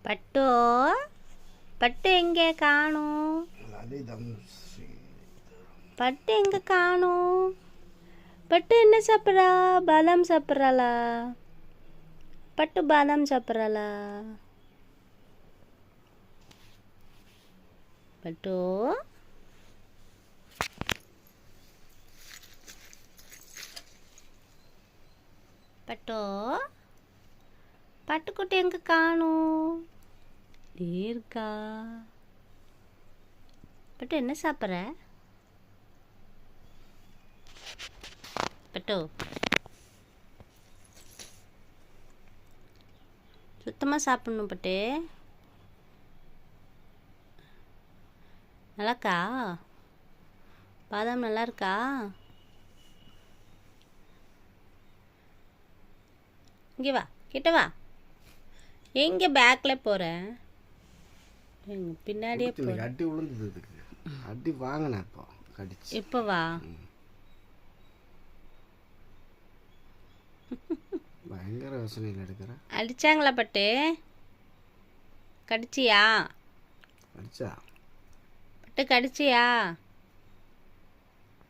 பட்டு பட்டு எங்கே காணும்? பட்டு எங்கே காணும்? பட்டு என்ன சாப்பிட்றா? பாதாம் சாப்பிட்றாளா? பட்டு பாதாம் சாப்பிட்றாளா? பட்டு பட்டு பட்டுக்குட்டி எங்கே காணும்? இருக்கா? பட்டு என்ன சாப்பிட்ற? பட்டு சுத்தமாக சாப்பிட்ணும் பட்டு. நல்லாக்கா? பாதாம் நல்லா இருக்கா? இங்கே வா, கிட்ட வா. எங்கே பேக்கில் போகிற? பின்னாடியே போ. அடி விழுந்ததுக்கு அடி வாங்கினேன் இப்போ கடிச்சு. இப்போ வா. பயங்கர யோசனையில் எடுக்கிற. அடிச்சாங்களா பட்டு? கடிச்சியா? அடிச்சா பட்டு கடிச்சியா?